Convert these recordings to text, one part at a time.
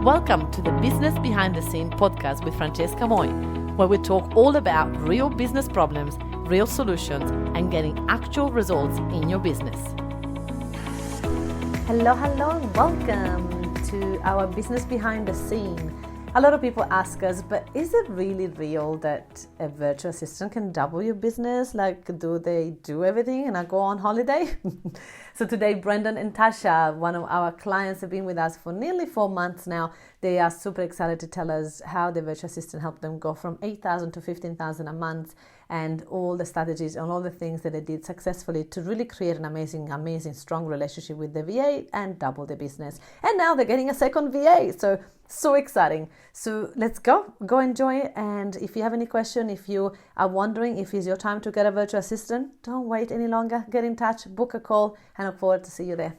Welcome to the Business Behind the Scene podcast with Francesca Moi, where we talk all about real business problems, real solutions, and getting actual results in your business. Hello, and welcome to our Business Behind the Scene. A lot of people ask us, but is it really real that a virtual assistant can double your business? Like, do they do everything and I go on holiday? So today, Brendan and Tasha, one of our clients, have been with us for nearly 4 months now. They are super excited to tell us how the virtual assistant helped them go from 8,000 to 15,000 a month, and all the strategies and all the things that they did successfully to really create an amazing, strong relationship with the VA and double the business. And now they're getting a second VA. So exciting. So let's go enjoy it. And if you have any question, if you are wondering if it's your time to get a virtual assistant, don't wait any longer. Get in touch, book a call, and I look forward to see you there.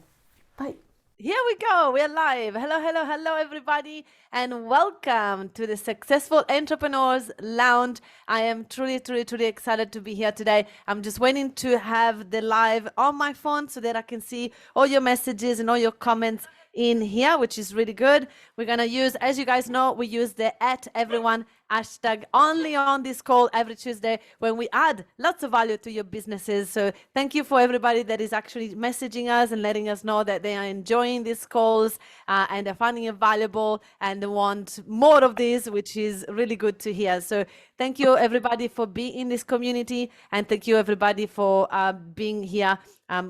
Bye. Here we go. We're live. Hello, everybody, and welcome to the Successful Entrepreneurs Lounge. I am truly excited to be here today. I'm just waiting to have the live on my phone so that I can see all your messages and all your comments in here, which is really good. We're gonna use, as you guys know, we use the @everyone hashtag only on this call every Tuesday when we add lots of value to your businesses. So thank you for everybody that is actually messaging us and letting us know that they are enjoying these calls and they're finding it valuable and they want more of this, which is really good to hear. So thank you everybody for being in this community, and thank you everybody for being here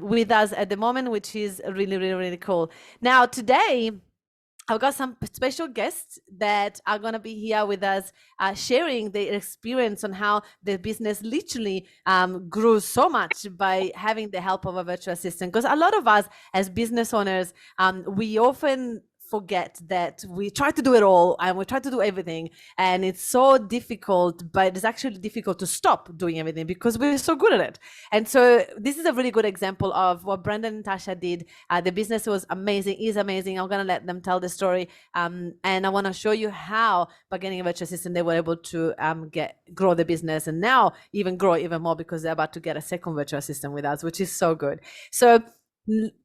with us at the moment, which is really cool. Now today, I've got some special guests that are going to be here with us, sharing their experience on how their business literally grew so much by having the help of a virtual assistant. Because a lot of us as business owners, we often forget that we try to do it all and we try to do everything, and it's so difficult, but it's actually difficult to stop doing everything because we're so good at it. And so this is a really good example of what Brendan and Tasha did. The business was amazing, is amazing. I'm going to let them tell the story, and I want to show you how by getting a virtual assistant they were able to grow the business, and now even grow even more because they're about to get a second virtual assistant with us, which is so good. So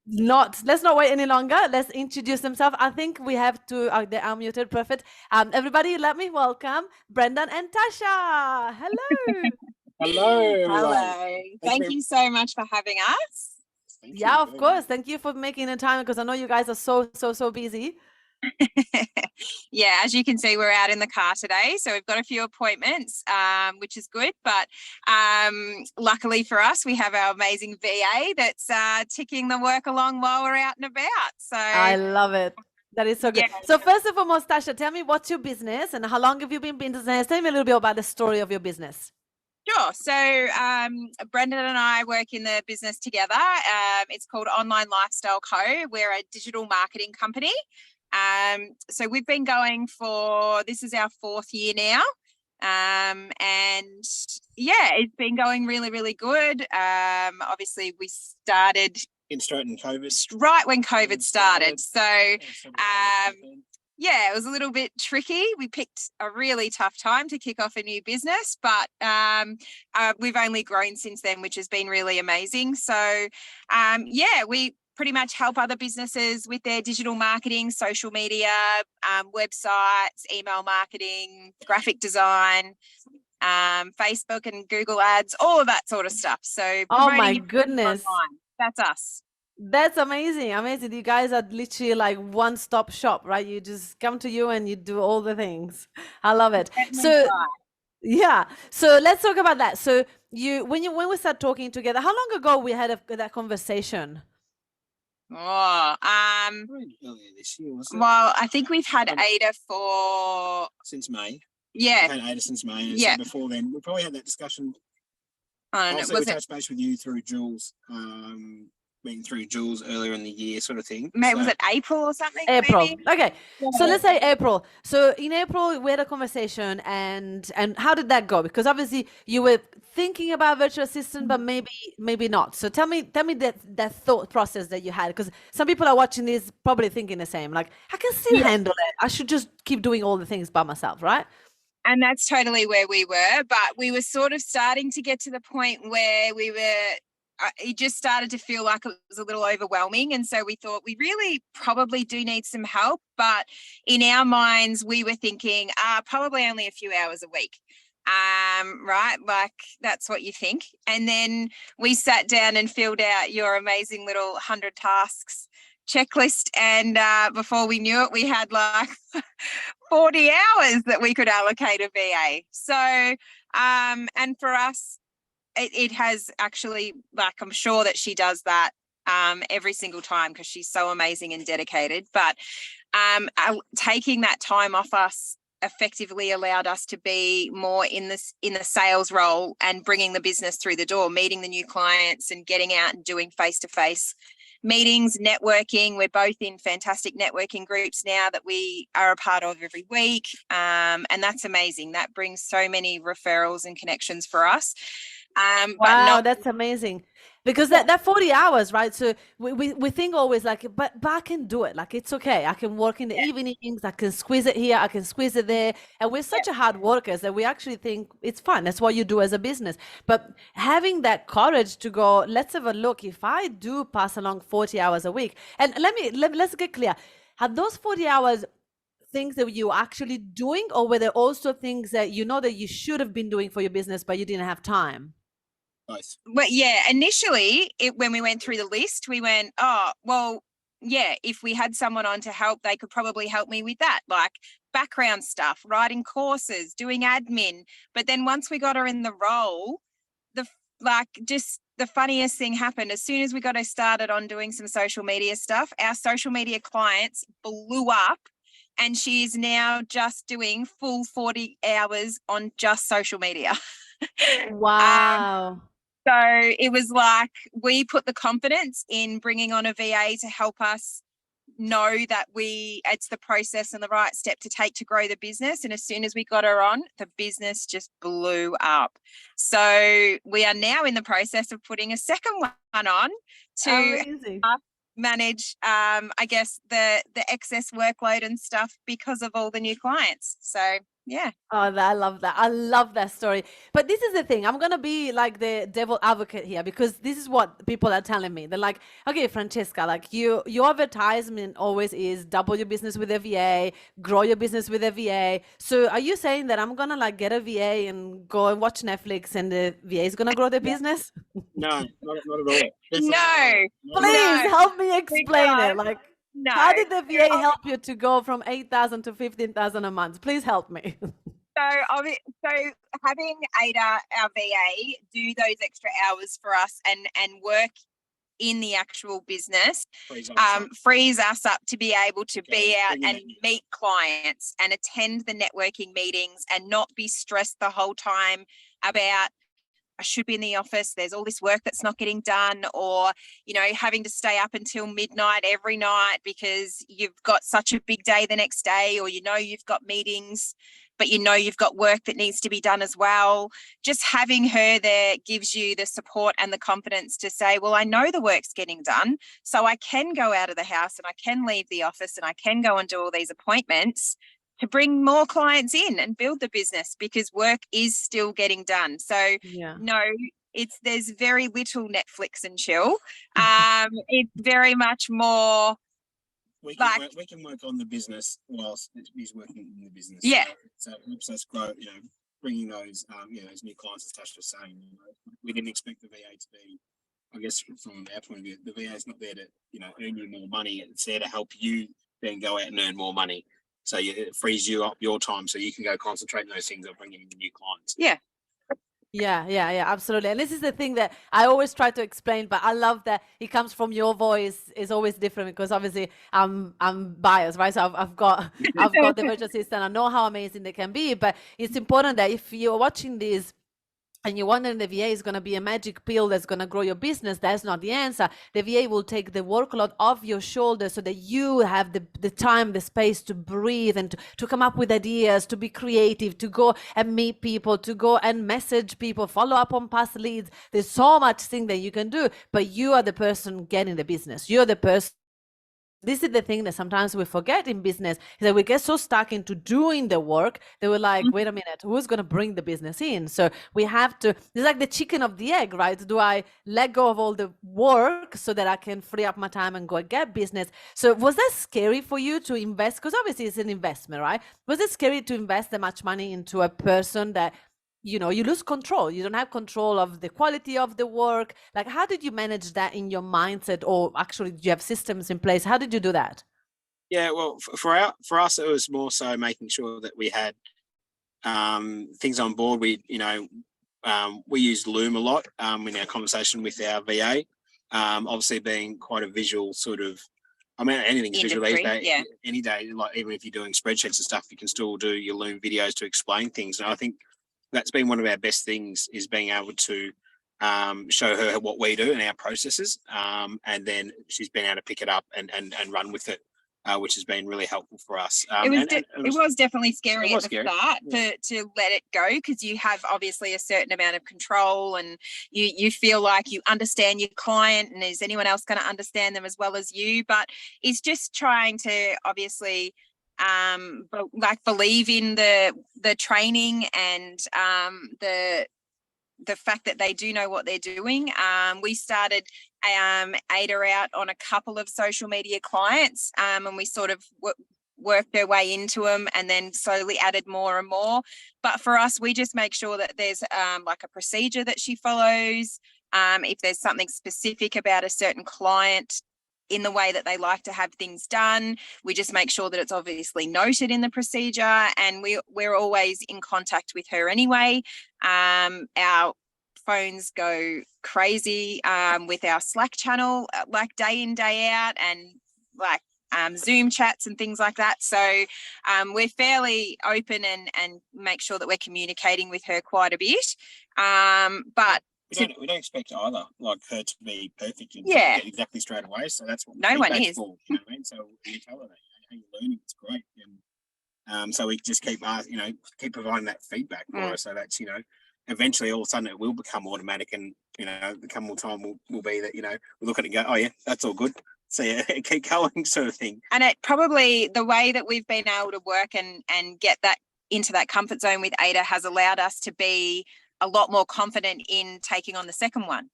let's not wait any longer. Let's introduce themselves. I think we have to, they are muted. Perfect. Everybody, let me welcome Brendan and Tasha. Hello. Hello. Thank you so much for having us. Of course. Thank you for making the time, because I know you guys are so busy. Yeah, as you can see, we're out in the car today, so we've got a few appointments, which is good, but luckily for us, we have our amazing VA that's ticking the work along while we're out and about. So I love it. That is so good. Yeah. So first and foremost, Tasha, tell me, what's your business and how long have you been in business? Tell me a little bit about the story of your business. Sure. So Brendan and I work in the business together. It's called Online Lifestyle Co. We're a digital marketing company. So we've been going this is our 4th year now. And yeah, it's been going really good. Obviously we started straight in COVID. Right when COVID started. So yeah, it was a little bit tricky. We picked a really tough time to kick off a new business, but we've only grown since then, which has been really amazing. So yeah, we pretty much help other businesses with their digital marketing, social media, websites, email marketing, graphic design, Facebook and Google ads, all of that sort of stuff. So oh my goodness, online. That's us. That's amazing. You guys are literally like one-stop shop, right? You just come to you and you do all the things. I love it. So yeah, so let's talk about that. So when we start talking together, how long ago we had that conversation? Earlier this year, wasn't it? Well, I think we've had Ada since May. Yeah, we've had Ada since May. And yeah. So before then, we probably had that discussion. Also, we touched base with you through Jules. Been through Jules earlier in the year, sort of thing. Mate, was it April or something? April. Maybe? Okay. Yeah. So let's say April. So in April we had a conversation, and how did that go? Because obviously you were thinking about virtual assistant, but maybe not. So tell me that thought process that you had, because some people are watching this probably thinking the same. Like, I can still handle it. I should just keep doing all the things by myself, right? And that's totally where we were, but we were sort of starting to get to the point where we were it just started to feel like it was a little overwhelming. And so we thought we really probably do need some help. But in our minds, we were thinking probably only a few hours a week. Right? Like that's what you think. And then we sat down and filled out your amazing little 100 tasks checklist. And before we knew it, we had like 40 hours that we could allocate a VA. So, and for us, it has actually, like, I'm sure that she does that every single time because she's so amazing and dedicated. But taking that time off us effectively allowed us to be more in the sales role and bringing the business through the door, meeting the new clients and getting out and doing face-to-face meetings, networking. We're both in fantastic networking groups now that we are a part of every week. And that's amazing. That brings so many referrals and connections for us. Wow, that's amazing. Because that 40 hours, right? So we think always like, but I can do it. Like, it's okay. I can work in the evenings. I can squeeze it here. I can squeeze it there. And we're such a hard workers that we actually think it's fun. That's what you do as a business. But having that courage to go, let's have a look. If I do pass along 40 hours a week, and let's get clear. Are those 40 hours things that you're actually doing, or were there also things that you know that you should have been doing for your business, but you didn't have time? Nice. Well, yeah, initially when we went through the list, we went, oh, well, yeah, if we had someone on to help, they could probably help me with that, like background stuff, writing courses, doing admin. But then once we got her in the role, just the funniest thing happened. As soon as we got her started on doing some social media stuff, our social media clients blew up. And she is now just doing full 40 hours on just social media. Wow. So it was like we put the confidence in bringing on a VA to help us know that it's the process and the right step to take to grow the business. And as soon as we got her on, the business just blew up. So we are now in the process of putting a second one on to manage, I guess, the excess workload and stuff because of all the new clients. So yeah. Oh, I love that. I love that story. But this is the thing. I'm going to be like the devil advocate here, because this is what people are telling me. They're like, okay, Francesca, like your advertisement always is double your business with a VA, grow your business with a VA. So are you saying that I'm going to like get a VA and go and watch Netflix and the VA is going to grow their business? No, not at all. No. Please help me explain it. Like, no. How did the VA help you to go from 8,000 to 15,000 a month? Please help me. So having Ada, our VA, do those extra hours for us and work in the actual business frees us up to be able to be out and meet clients and attend the networking meetings and not be stressed the whole time about, I should be in the office, there's all this work that's not getting done, or, having to stay up until midnight every night because you've got such a big day the next day, or you've got meetings, but you've got work that needs to be done as well. Just having her there gives you the support and the confidence to say, well, I know the work's getting done, so I can go out of the house and I can leave the office and I can go and do all these appointments to bring more clients in and build the business, because work is still getting done. So no, there's very little Netflix and chill. It's very much more we can work on the business whilst he's working in the business. Yeah. So it helps us grow, bringing those, those new clients, as Tasha was saying. We didn't expect the VA to be, I guess, from our point of view, the VA is not there to, earn you more money. It's there to help you then go out and earn more money. So it frees you up your time so you can go concentrate on those things or bring in new clients. Yeah. Yeah, absolutely. And this is the thing that I always try to explain, but I love that it comes from your voice. It's always different because obviously I'm biased, right? So I've got the virtual assistant. I know how amazing they can be, but it's important that if you're watching this and you're wondering the VA is going to be a magic pill that's going to grow your business, that's not the answer. The VA will take the workload off your shoulders so that you have the time, the space to breathe and to come up with ideas, to be creative, to go and meet people, to go and message people, follow up on past leads. There's so much thing that you can do, but you are the person getting the business. You're the person this is the thing that sometimes we forget in business, is that we get so stuck into doing the work that we're like, wait a minute, who's going to bring the business in? So we have to, it's like the chicken of the egg, right? Do I let go of all the work so that I can free up my time and go and get business? So was that scary for you to invest? Because obviously it's an investment, right? Was it scary to invest that much money into a person that, you know, you lose control, you don't have control of the quality of the work? Like, how did you manage that in your mindset, or actually do you have systems in place? How did you do that? Yeah, well, for us, it was more so making sure that we had things on board. We, we use Loom a lot in our conversation with our VA. Obviously, being quite a visual sort of, I mean, anything's visual these days. Yeah. Any day, like even if you're doing spreadsheets and stuff, you can still do your Loom videos to explain things. And I think that's been one of our best things, is being able to show her what we do and our processes, and then she's been able to pick it up and run with it, which has been really helpful for us. It was definitely scary at the start, yeah, to let it go, because you have obviously a certain amount of control, and you feel like you understand your client, and is anyone else going to understand them as well as you? But it's just trying to obviously believe in the training and the fact that they do know what they're doing. We started Ada out on a couple of social media clients, and we sort of worked our way into them, and then slowly added more and more. But for us, we just make sure that there's like a procedure that she follows. If there's something specific about a certain client in the way that they like to have things done, we just make sure that it's obviously noted in the procedure, and we're always in contact with her anyway. Our phones go crazy with our Slack channel, like day in, day out, and like Zoom chats and things like that. So we're fairly open and make sure that we're communicating with her quite a bit. But we don't expect either, like, her to be perfect and yeah, get exactly straight away. So that's what no one is. For, you know what I mean? So we tell her that, hey, you're learning, it's great. And so we just keep providing that feedback for her. So that's, eventually all of a sudden it will become automatic, and, come more time will be that, we look at it and go, oh yeah, that's all good. So yeah, keep going, sort of thing. And it probably, the way that we've been able to work and get that into that comfort zone with Ada has allowed us to be a lot more confident in taking on the second one,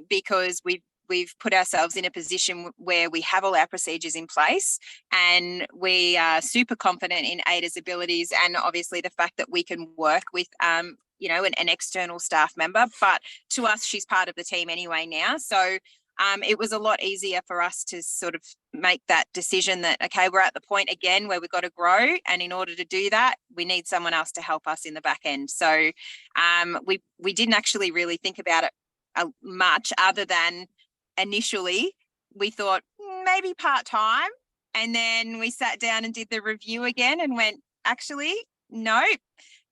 because we've put ourselves in a position where we have all our procedures in place, and we are super confident in Ada's abilities, and obviously the fact that we can work with an external staff member. But to us, she's part of the team anyway now. So it was a lot easier for us to sort of make that decision that, okay, we're at the point again where we've got to grow, and in order to do that, we need someone else to help us in the back end. So we didn't actually really think about it much, other than initially we thought maybe part-time, and then we sat down and did the review again and went, actually, no,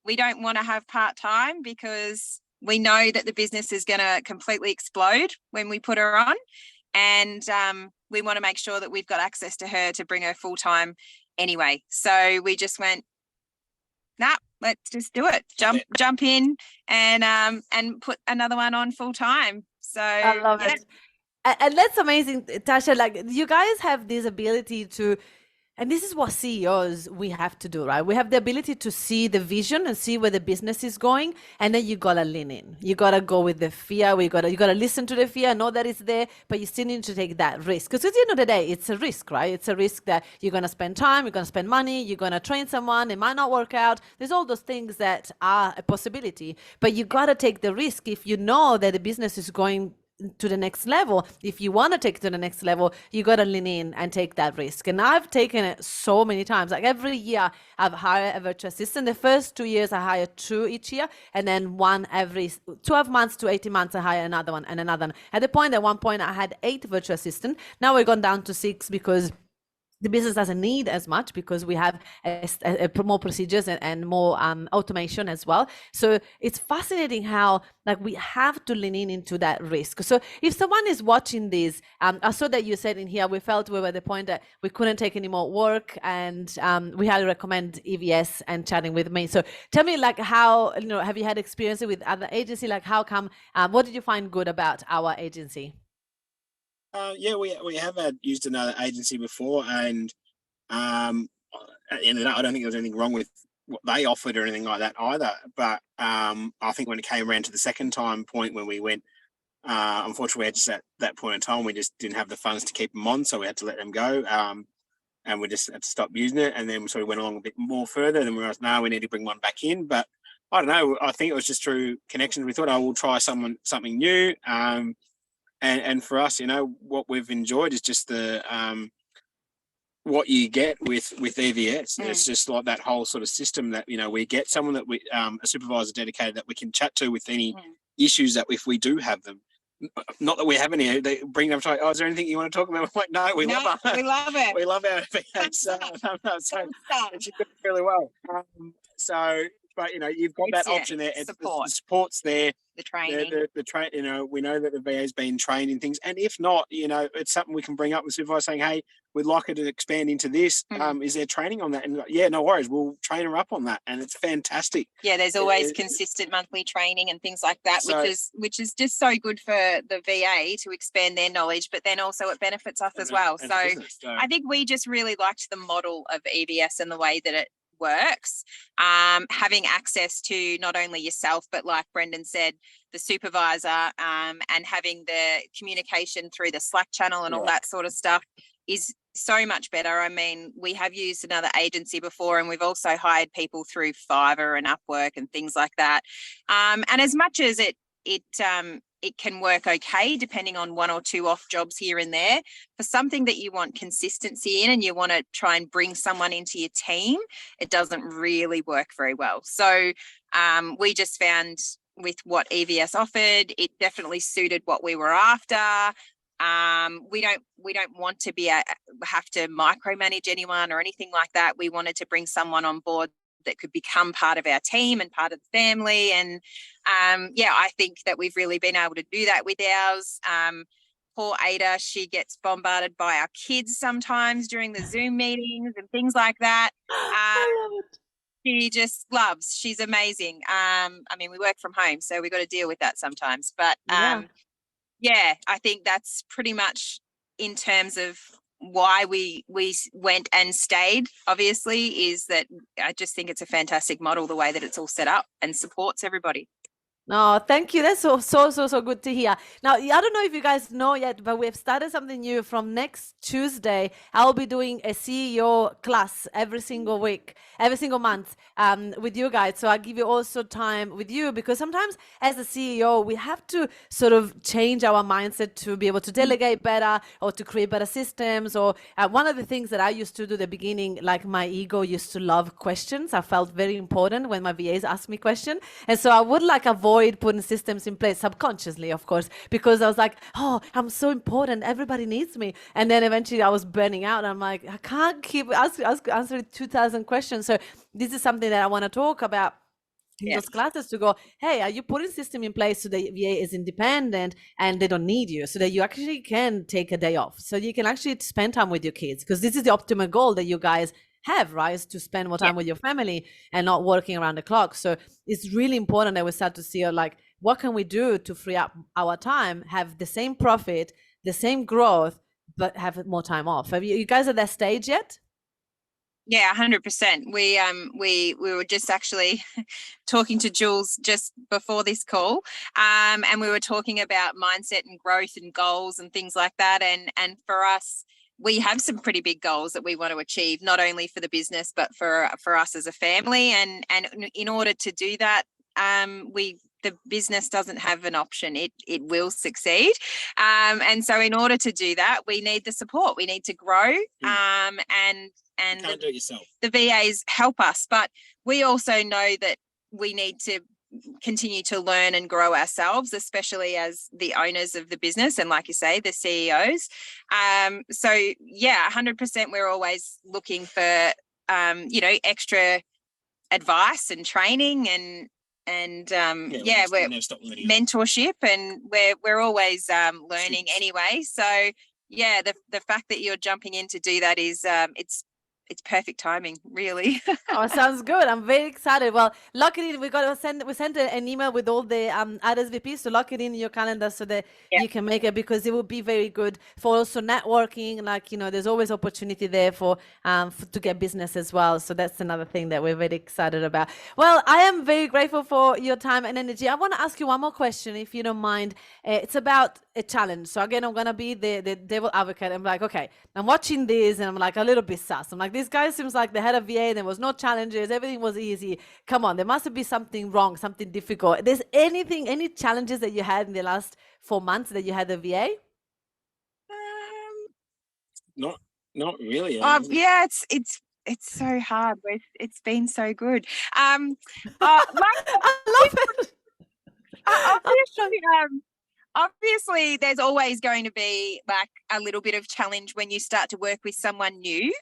we don't want to have part-time, because we know that the business is going to completely explode when we put her on, and we want to make sure that we've got access to her to bring her full-time anyway. So we just went, nah, let's just do it. Jump in and put another one on full-time. So I love it. And that's amazing, Tasha. Like, you guys have this ability to, and this is what CEOs we have to do, right? We have the ability to see the vision and see where the business is going, and then you gotta lean in. You gotta go with the fear. You gotta listen to the fear, know that it's there, but you still need to take that risk. Because at the end of the day, it's a risk, right? It's a risk that you're gonna spend time, you're gonna spend money, you're gonna train someone, it might not work out. There's all those things that are a possibility, but you gotta take the risk if you know that the business is going to the next level. If you want to take it to the next level, you got to lean in and take that risk. And I've taken it so many times. Like, every year I've hired a virtual assistant. The first 2 years I hired 2 each year, and then one every 12 months to 18 months I hire another one and another one. At the point, at one point I had 8 virtual assistants. Now we've gone down to 6, because the business doesn't need as much, because we have more procedures and more automation as well. So it's fascinating how, like, we have to lean into that risk. So if someone is watching this, I saw that you said in here, we felt we were at the point that we couldn't take any more work, and we highly recommend EVS and chatting with me. So tell me, like, how, have you had experience with other agency? Like, how come, what did you find good about our agency? Yeah, we have used another agency before, and at the end of the day, I don't think there was anything wrong with what they offered or anything like that either. But I think when it came around to the second time point when we went, unfortunately, we had just at that point in time, we just didn't have the funds to keep them on, so we had to let them go. And we just had to stop using it. And then we sort of went along a bit more further. Then we realized, no, we need to bring one back in. But I don't know. I think it was just through connections. We thought, I will try something new. And for us, what we've enjoyed is just the what you get with EVS. It's just like that whole sort of system that we get someone that we a supervisor dedicated that we can chat to with any issues that if we do have them. Not that we have any. They bring them to. Oh, is there anything you want to talk about? I'm like, no, we love it. We love it. We love our VAs. So she did really well. But you've got that option there. Support. The support's there. The training. We know that the VA's been trained in things, and if not, it's something we can bring up with supervisor saying, hey, we'd like her to expand into this. Is there training on that? And yeah, no worries, we'll train her up on that, and it's fantastic. Yeah, there's always consistent monthly training and things like that, which is just so good for the VA to expand their knowledge, but then also it benefits us as well. So I think we just really liked the model of EVS and the way that it works, having access to not only yourself, but like Brendan said, the supervisor, and having the communication through the Slack channel and all that sort of stuff is so much better. I mean, we have used another agency before, and we've also hired people through Fiverr and Upwork and things like that. And as much as it can work okay, depending on one or two off jobs here and there, for something that you want consistency in and you want to try and bring someone into your team, it doesn't really work very well. So we just found with what EVS offered, it definitely suited what we were after. We don't want to have to micromanage anyone or anything like that. We wanted to bring someone on board that could become part of our team and part of the family. And I think that we've really been able to do that with ours. Poor Ada, she gets bombarded by our kids sometimes during the Zoom meetings and things like that. I love it. She just loves. She's amazing. I mean, we work from home, so we've got to deal with that sometimes. But I think that's pretty much in terms of why we went and stayed, obviously, is that I just think it's a fantastic model, the way that it's all set up and supports everybody. No, thank you. That's so good to hear. Now, I don't know if you guys know yet, but we've started something new. From next Tuesday, I'll be doing a CEO class every single week, every single month with you guys. So I'll give you also time with you, because sometimes as a CEO, we have to sort of change our mindset to be able to delegate better or to create better systems. Or one of the things that I used to do at the beginning, like my ego used to love questions. I felt very important when my VAs asked me questions. And so I would avoid putting systems in place subconsciously, of course, because I was like, oh, I'm so important, everybody needs me. And then eventually I was burning out. I'm like, I can't keep answering 2,000 questions. So this is something that I want to talk about in those classes, to go, hey, are you putting system in place so the VA is independent and they don't need you, so that you actually can take a day off, so you can actually spend time with your kids, because this is the optimal goal that you guys have, right, is to spend more time with your family and not working around the clock. So it's really important that we start to see what can we do to free up our time, have the same profit, the same growth, but have more time off. Have you guys at that stage yet? Yeah, 100%. We were just actually talking to Jules just before this call, and we were talking about mindset and growth and goals and things like that. And for us, we have some pretty big goals that we want to achieve, not only for the business, but for us as a family. And in order to do that, the business doesn't have an option. It will succeed. And so in order to do that, we need the support. We need to grow. And you can't do it yourself. The VAs help us, but we also know that we need to continue to learn and grow ourselves, especially as the owners of the business and, like you say, the CEOs. So yeah, 100%. We're always looking for extra advice and training and we're mentorship, and we're always learning anyway. So yeah, the fact that you're jumping in to do that is it's perfect timing, really. Oh, sounds good. I'm very excited. Well, lock it in. We sent an email with all the RSVPs, so lock it in your calendar so that Yeah. you can make it, because it will be very good for also networking. Like, there's always opportunity there for to get business as well. So that's another thing that we're very excited about. Well, I am very grateful for your time and energy. I want to ask you one more question, if you don't mind. It's about a challenge. So again, I'm gonna be the devil advocate. I'm like, okay, I'm watching this and I'm like a little bit sus. I'm like, this guy seems like the head of VA. There was no challenges. Everything was easy. Come on, there must be something wrong, something difficult. There's any challenges that you had in the last 4 months that you had the VA? Not really. Yeah, it's so hard. It's been so good. Like, I love it. obviously, obviously there's always going to be like a little bit of challenge when you start to work with someone new.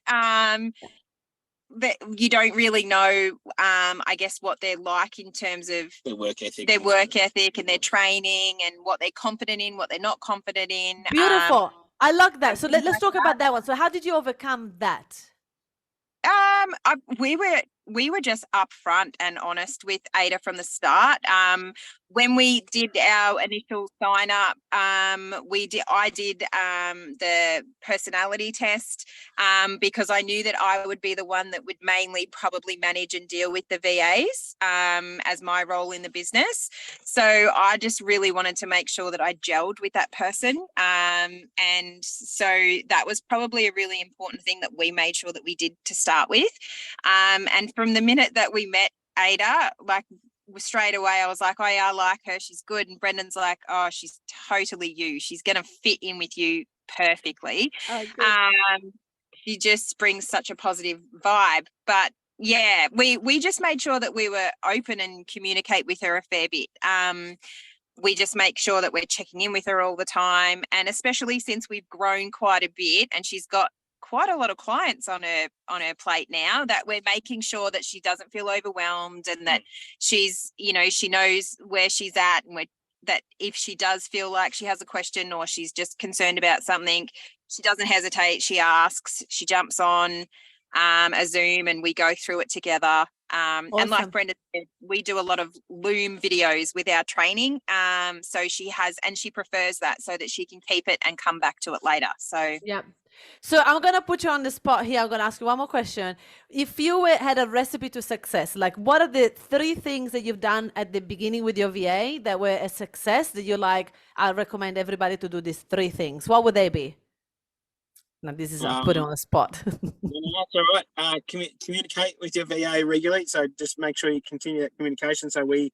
That you don't really know, I guess, what they're like in terms of their work ethic and their training, and what they're confident in, what they're not confident in. Beautiful. I like that. So let's like talk about that one. So how did you overcome that? We were just upfront and honest with Ada from the start. When we did our initial sign up, I did the personality test, because I knew that I would be the one that would mainly probably manage and deal with the VAs, as my role in the business. So I just really wanted to make sure that I gelled with that person. And so that was probably a really important thing that we made sure that we did to start with. And from the minute that we met Ada, like, straight away I was like, oh yeah, I like her, she's good. And Brendan's like, oh, she's totally you, she's gonna fit in with you perfectly. She just brings such a positive vibe. But yeah, we just made sure that we were open and communicate with her a fair bit. We just make sure that we're checking in with her all the time, and especially since we've grown quite a bit and she's got quite a lot of clients on her plate now, that we're making sure that she doesn't feel overwhelmed, and that she's, she knows where she's at, and that if she does feel like she has a question or she's just concerned about something, she doesn't hesitate, she asks, she jumps on a Zoom and we go through it together. Awesome. And like Brendan said, we do a lot of Loom videos with our training. So she prefers that so that she can keep it and come back to it later. So yeah. So I'm going to put you on the spot here. I'm going to ask you one more question. If you had a recipe to success, like, what are the 3 things that you've done at the beginning with your VA that were a success that you're like, I recommend everybody to do these 3 things? What would they be? Now, this is putting on the spot. That's all right. Communicate with your VA regularly. So just make sure you continue that communication. So we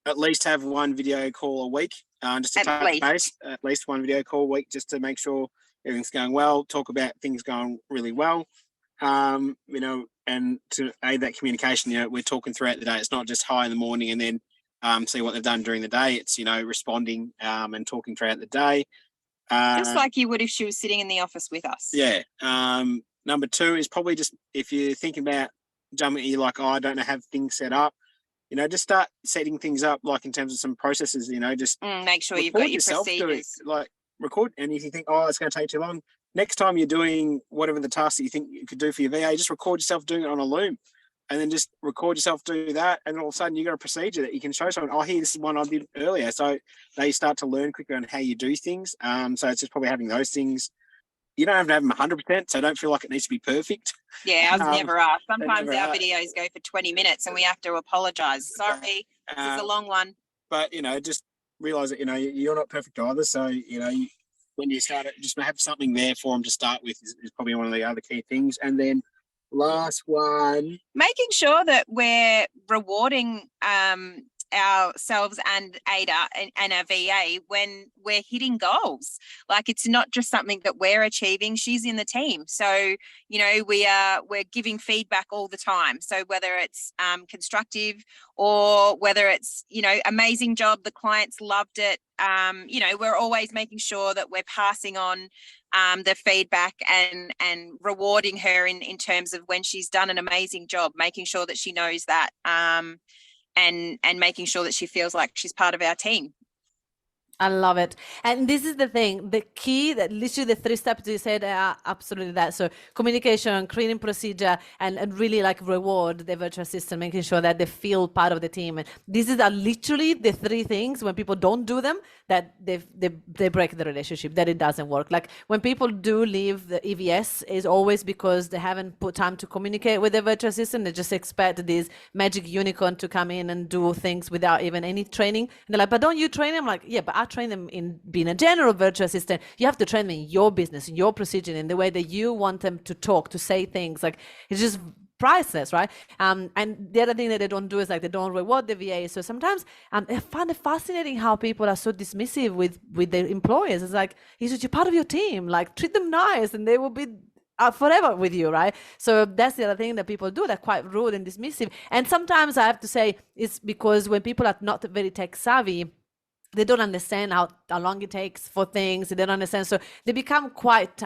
at least have one video call a week, just to touch base. At least one video call a week, just to make sure everything's going well. Talk about things going really well. And to aid that communication, we're talking throughout the day. It's not just hi in the morning and then see what they've done during the day. It's responding and talking throughout the day. Just like you would if she was sitting in the office with us. Yeah. Number 2 is probably just, if you're thinking about jumping, you're like, oh, I don't have things set up. Just start setting things up, like in terms of some processes. Just make sure you've got your procedures. Record, and if you think, oh, it's going to take too long, next time you're doing whatever the task that you think you could do for your VA, just record yourself doing it on a Loom, and then just record yourself do that, and all of a sudden you got a procedure that you can show someone. Oh, here, this is one I did earlier. So they start to learn quicker on how you do things. So it's just probably having those things. You don't have to have them 100%, so don't feel like it needs to be perfect. Yeah, I was never asked. Sometimes our videos go for 20 minutes and we have to apologise. Sorry, this is a long one. But, just realise that, you're not perfect either. So, when you start it, just have something there for them to start with is probably one of the other key things. And then last one, making sure that we're rewarding ourselves and Ada and our VA when we're hitting goals. Like, it's not just something that we're achieving, she's in the team. So, we're giving feedback all the time. So whether it's constructive or whether it's, amazing job, the clients loved it. We're always making sure that we're passing on the feedback and rewarding her in terms of when she's done an amazing job, making sure that she knows that. And making sure that she feels like she's part of our team. I love it. And this is the thing, the key, that literally the 3 steps you said are absolutely that. So communication, creating procedure, and really like reward the virtual assistant, making sure that they feel part of the team. And these are literally the 3 things, when people don't do them, that they break the relationship, that it doesn't work. Like when people do leave the EVS, is always because they haven't put time to communicate with the virtual assistant. They just expect this magic unicorn to come in and do things without even any training. And they're like, but don't you train them? I'm like, yeah, but I train them in being a general virtual assistant. You have to train them in your business, in your procedure, in the way that you want them to talk, to say things. Like, it's just priceless, right? And the other thing that they don't do is like they don't reward the VA. So sometimes I find it fascinating how people are so dismissive with their employers. It's like, it's just, you're part of your team. Like, treat them nice, and they will be forever with you, right? So that's the other thing that people do. They're quite rude and dismissive. And sometimes I have to say it's because when people are not very tech savvy, they don't understand how long it takes for things. They don't understand. So they become quite,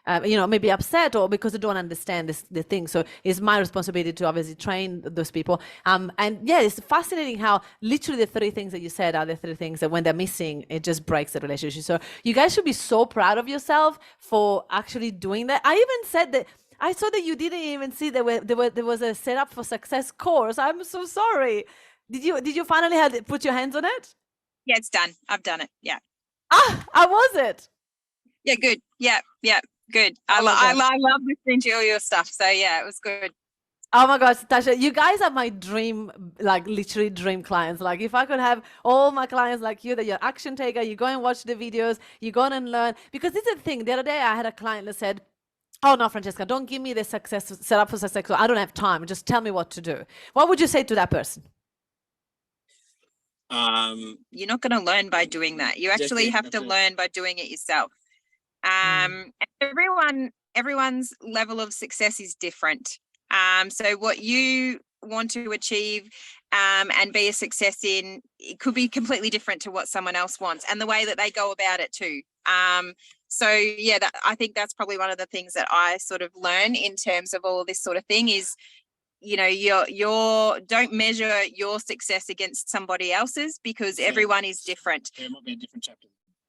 maybe upset, or because they don't understand the thing. So it's my responsibility to obviously train those people. And yeah, it's fascinating how literally the 3 things that you said are the 3 things that when they're missing, it just breaks the relationship. So you guys should be so proud of yourself for actually doing that. I even said that, I saw that you didn't even see that there was a Setup for Success course. I'm so sorry. Did you finally put your hands on it? Yeah, it's done. I've done it. Yeah. How was it? Yeah, good. Yeah, good. I love listening to all your stuff. So yeah, it was good. Oh my gosh, Tasha, you guys are my dream, like literally dream clients. Like if I could have all my clients like you, that you're action taker, you go and watch the videos, you go and learn. Because this is the thing. The other day I had a client that said, oh no, Francesca, don't give me the Setup for Success. I don't have time. Just tell me what to do. What would you say to that person? You're not going to learn by doing that. You actually have to learn by doing it yourself. Everyone's level of success is different. So what you want to achieve and be a success in, it could be completely different to what someone else wants, and the way that they go about it too. So yeah, I think that's probably one of the things that I sort of learn in terms of all this sort of thing is, your don't measure your success against somebody else's, because everyone is different. There might be a different chapter.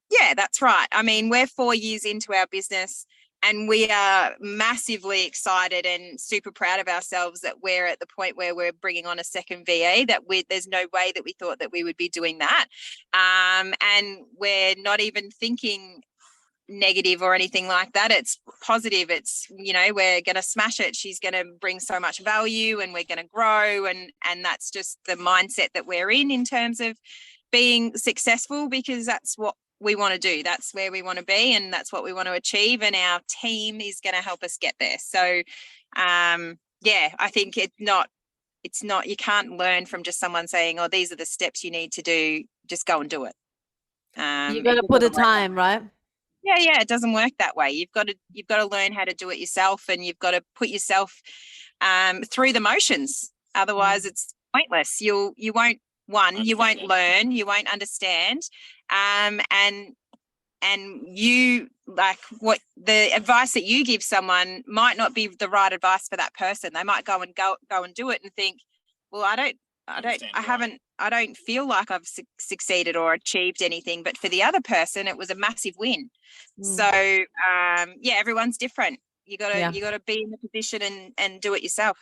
Yeah, that's right. I mean, we're 4 years into our business, and we are massively excited and super proud of ourselves that we're at the point where we're bringing on a second VA. There's no way that we thought that we would be doing that, and we're not even thinking negative or anything like that. It's positive. It's, we're going to smash it. She's going to bring so much value, and we're going to grow, and that's just the mindset that we're in terms of being successful, because that's what we want to do. That's where we want to be, and that's what we want to achieve, and our team is going to help us get there. So I think it's not you can't learn from just someone saying, oh, these are the steps you need to do, just go and do it. You got to put the time, right? Yeah, it doesn't work that way. You've got to learn how to do it yourself, and you've got to put yourself through the motions. Otherwise, it's pointless. You won't learn, you won't understand, and you, like, what the advice that you give someone might not be the right advice for that person. They might go and do it and think, well, I don't feel like I've succeeded or achieved anything, but for the other person, it was a massive win. So, everyone's different. You gotta be in the position and do it yourself.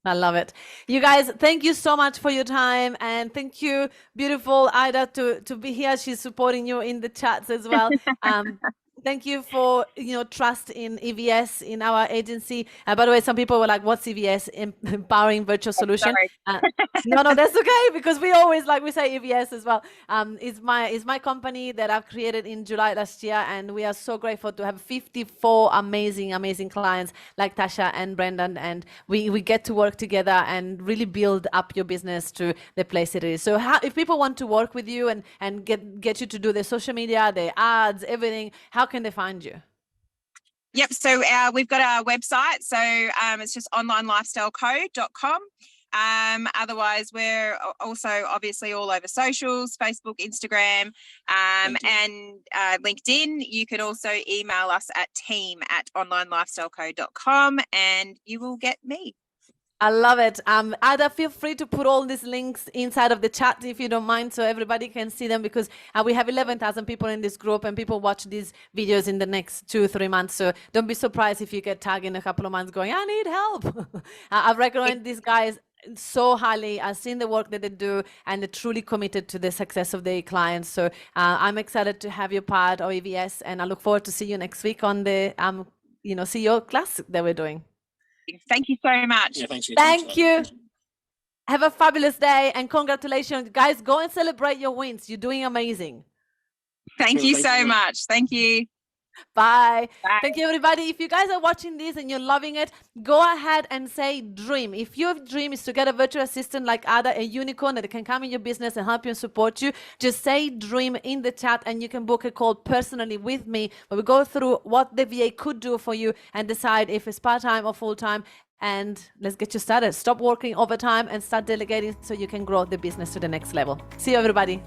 I love it. You guys, thank you so much for your time, and thank you, beautiful Ida, to be here. She's supporting you in the chats as well. Thank you for trust in EVS, in our agency. By the way, some people were like, "What's EVS? Empowering Virtual Solution?" No, that's okay, because we always we say EVS as well. It's my company that I've created in July last year, and we are so grateful to have 54 amazing clients like Tasha and Brendan, and we get to work together and really build up your business to the place it is. So if people want to work with you and get you to do the social media, the ads, everything, how can they find you? Yep. So we've got our website. So it's just onlinelifestyleco.com. Otherwise, we're also obviously all over socials, Facebook, Instagram, and LinkedIn. You can also email us at team@onlinelifestyleco.com, and you will get me. I love it. Ada, feel free to put all these links inside of the chat if you don't mind, so everybody can see them, because we have 11,000 people in this group and people watch these videos in the next 2-3 months. So don't be surprised if you get tagged in a couple of months going, I need help. I recommend these guys so highly. I've seen the work that they do and they're truly committed to the success of their clients. So I'm excited to have you part of EVS, and I look forward to see you next week on the CEO class that we're doing. Thank you so much. Yeah, thanks. Thank you. Have a fabulous day and congratulations. Guys, go and celebrate your wins. You're doing amazing. Thank you so much. Thank you. Bye. Bye. Thank you, everybody. If you guys are watching this and you're loving it, go ahead and say dream. If your dream is to get a virtual assistant like Ada, a unicorn that can come in your business and help you and support you, just say dream in the chat and you can book a call personally with me where we go through what the VA could do for you and decide if it's part-time or full-time. And let's get you started. Stop working overtime and start delegating so you can grow the business to the next level. See you, everybody.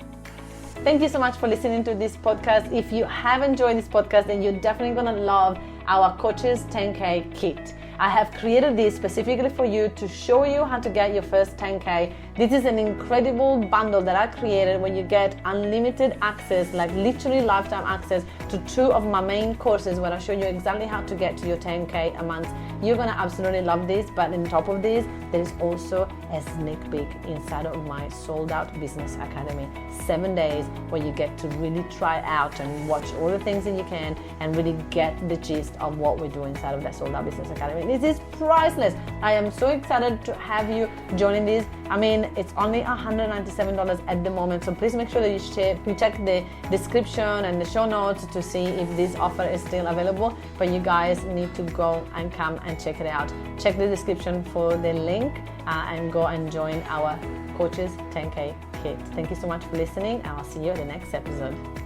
Thank you so much for listening to this podcast. If you have enjoyed this podcast, then you're definitely going to love our Coaches 10K kit. I have created this specifically for you to show you how to get your first 10K. This is an incredible bundle that I created when you get unlimited access, like literally lifetime access to 2 of my main courses where I show you exactly how to get to your 10K a month. You're going to absolutely love this, but on top of this, there is also a sneak peek inside of my sold out business academy. 7 days where you get to really try out and watch all the things that you can and really get the gist of what we do inside of that sold out business academy. This is priceless. I am so excited to have you joining this. I mean, it's only $197 at the moment, so please make sure that you check the description and the show notes to see if this offer is still available. But you guys need to go and come and check it out. Check the description for the link and go and join our Coaches 10K kit. Thank you so much for listening, and I'll see you in the next episode.